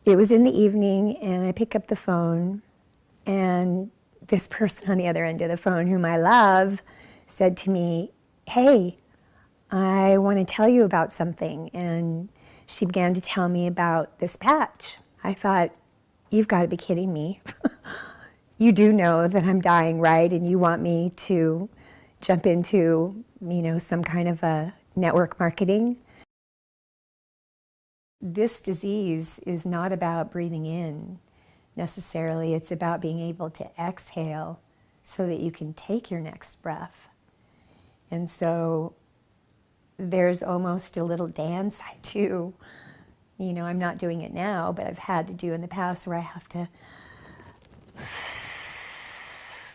It was in the evening, and I pick up the phone, and this person on the other end of the phone, whom I love, said to me, "Hey, I want to tell you about something." And she began to tell me about this patch. I thought, you've got to be kidding me. You do know that I'm dying, right? And you want me to jump into, some kind of a network marketing? This disease is not about breathing in necessarily. It's about being able to exhale so that you can take your next breath. And so there's almost a little dance I do. I'm not doing it now, but I've had to do in the past where I have to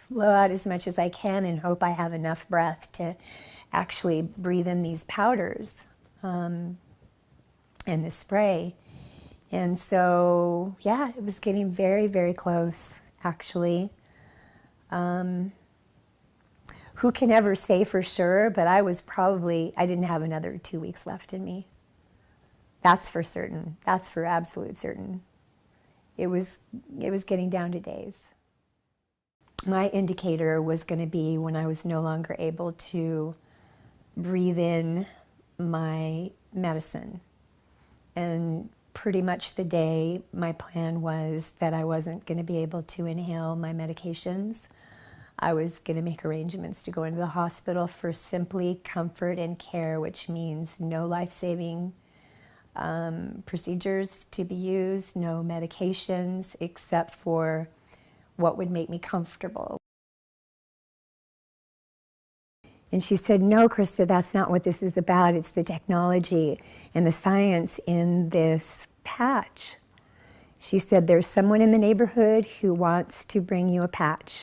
blow out as much as I can and hope I have enough breath to actually breathe in these powders and the spray. And so, yeah, it was getting very, very close, actually. Who can ever say for sure, but I didn't have another 2 weeks left in me. That's for certain. That's for absolute certain. It was getting down to days. My indicator was going to be when I was no longer able to breathe in my medicine. And pretty much the day, my plan was that I wasn't going to be able to inhale my medications. I was going to make arrangements to go into the hospital for simply comfort and care, which means no life-saving procedures to be used, no medications, except for what would make me comfortable. And she said, "No, Krista, that's not what this is about. It's the technology and the science in this patch." She said, "There's someone in the neighborhood who wants to bring you a patch."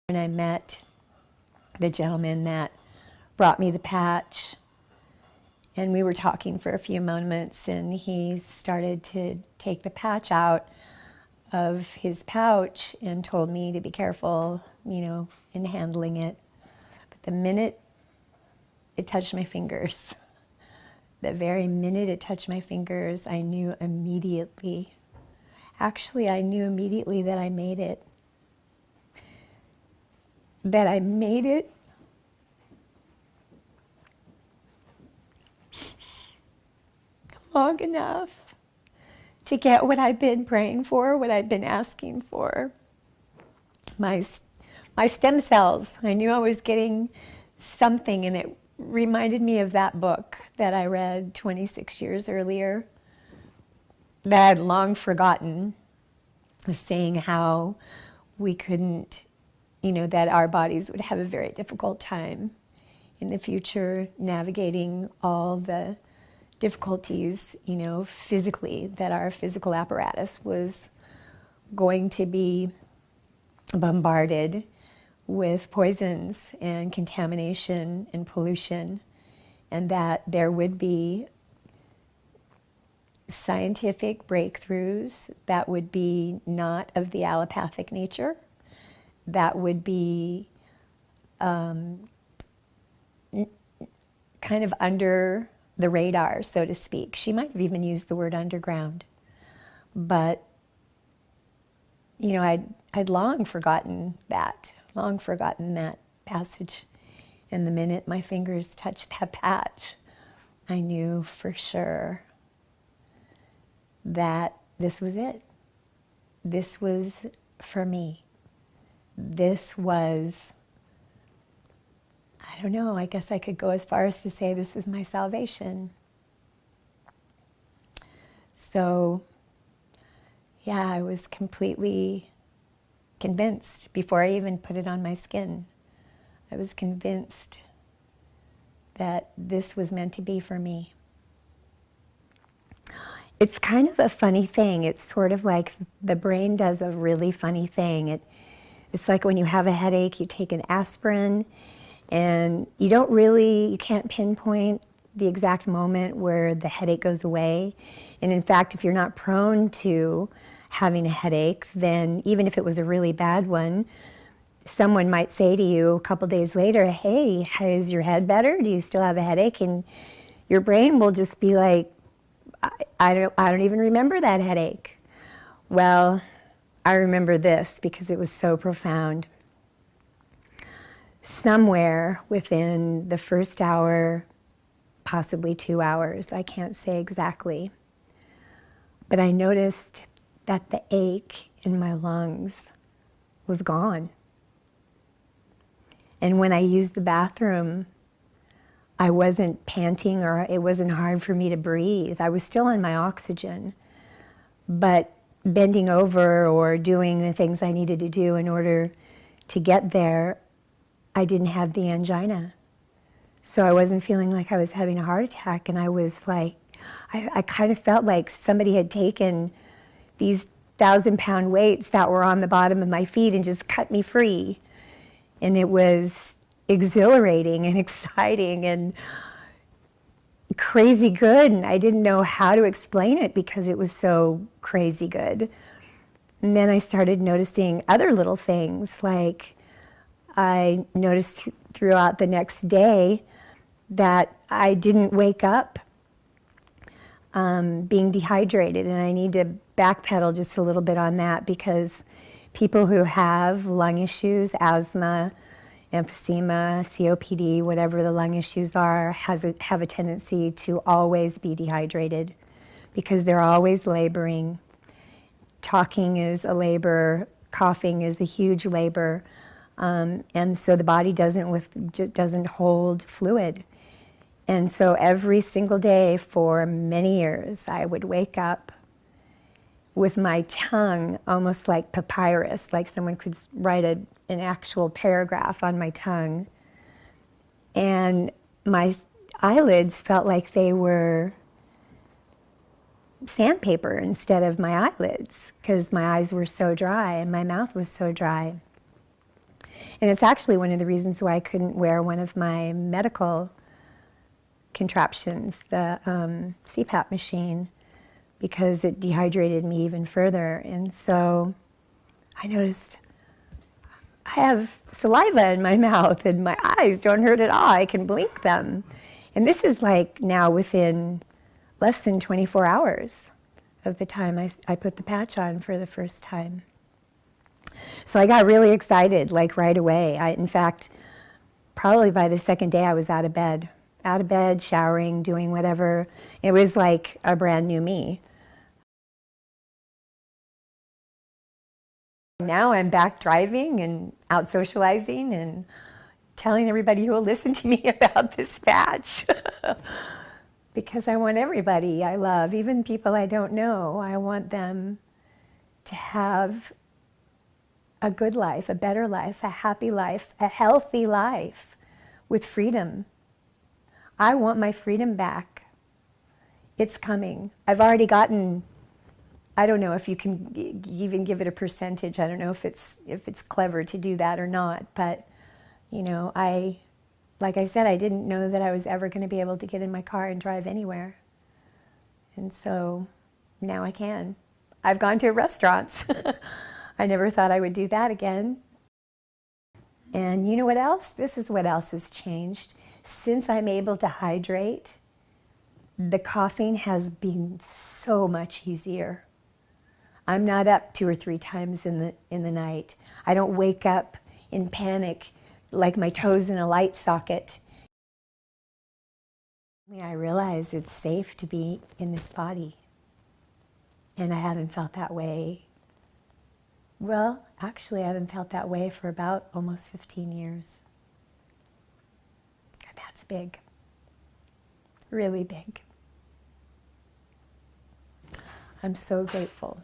And I met the gentleman that brought me the patch, and we were talking for a few moments, and he started to take the patch out of his pouch and told me to be careful, in handling it. But the minute it touched my fingers, the very minute it touched my fingers, I knew immediately. Actually, I knew immediately that I made it. That I made it long enough to get what I've been praying for, what I've been asking for. My stem cells. I knew I was getting something, and it reminded me of that book that I read 26 years earlier that I had long forgotten, was saying how we couldn't, that our bodies would have a very difficult time in the future navigating all the difficulties, physically, that our physical apparatus was going to be bombarded with poisons and contamination and pollution, and that there would be scientific breakthroughs that would be not of the allopathic nature, that would be kind of under the radar, so to speak. She might have even used the word underground. But, I'd long forgotten that passage. And the minute my fingers touched that patch, I knew for sure that this was it. This was for me. This was, I don't know, I guess I could go as far as to say this was my salvation. So, yeah, I was completely convinced before I even put it on my skin. I was convinced that this was meant to be for me. It's kind of a funny thing. It's sort of like the brain does a really funny thing. It's like when you have a headache, you take an aspirin, and you can't pinpoint the exact moment where the headache goes away. And in fact, if you're not prone to having a headache, then even if it was a really bad one, someone might say to you a couple days later, "Hey, is your head better? Do you still have a headache?" And your brain will just be like, I don't even remember that headache. Well, I remember this because it was so profound. Somewhere within the first hour, possibly 2 hours, I can't say exactly, but I noticed that the ache in my lungs was gone. And when I used the bathroom, I wasn't panting, or it wasn't hard for me to breathe. I was still on my oxygen, but bending over or doing the things I needed to do in order to get there, I didn't have the angina. So I wasn't feeling like I was having a heart attack, and I was like, I kind of felt like somebody had taken these 1,000-pound weights that were on the bottom of my feet and just cut me free. And it was exhilarating and exciting and crazy good, and I didn't know how to explain it because it was so crazy good. And then I started noticing other little things, like I noticed throughout the next day that I didn't wake up being dehydrated, and I need to backpedal just a little bit on that, because people who have lung issues, asthma, emphysema, COPD, whatever the lung issues are, have a tendency to always be dehydrated because they're always laboring. Talking is a labor, coughing is a huge labor, and so the body doesn't hold fluid. And so every single day for many years, I would wake up with my tongue almost like papyrus, like someone could write an actual paragraph on my tongue. And my eyelids felt like they were sandpaper instead of my eyelids, because my eyes were so dry and my mouth was so dry. And it's actually one of the reasons why I couldn't wear one of my medical contraptions, the CPAP machine, because it dehydrated me even further. And so I noticed I have saliva in my mouth and my eyes don't hurt at all. I can blink them. And this is like now within less than 24 hours of the time I put the patch on for the first time. So I got really excited, like right away. In fact, probably by the second day I was out of bed, showering, doing whatever. It was like a brand new me. Now I'm back driving and out socializing and telling everybody who will listen to me about this patch. Because I want everybody I love, even people I don't know, I want them to have a good life, a better life, a happy life, a healthy life with freedom. I want my freedom back. It's coming. I've already gotten, I don't know if you can even give it a percentage. I don't know if it's clever to do that or not, but you know, like I said, I didn't know that I was ever going to be able to get in my car and drive anywhere. And so now I can. I've gone to restaurants. I never thought I would do that again. And you know what else? This is what else has changed. Since I'm able to hydrate, the coughing has been so much easier. I'm not up 2 or 3 times in the night. I don't wake up in panic like my toes in a light socket. I realize it's safe to be in this body. And I haven't felt that way. Well, actually, I haven't felt that way for about almost 15 years. That's big. Really big. I'm so grateful.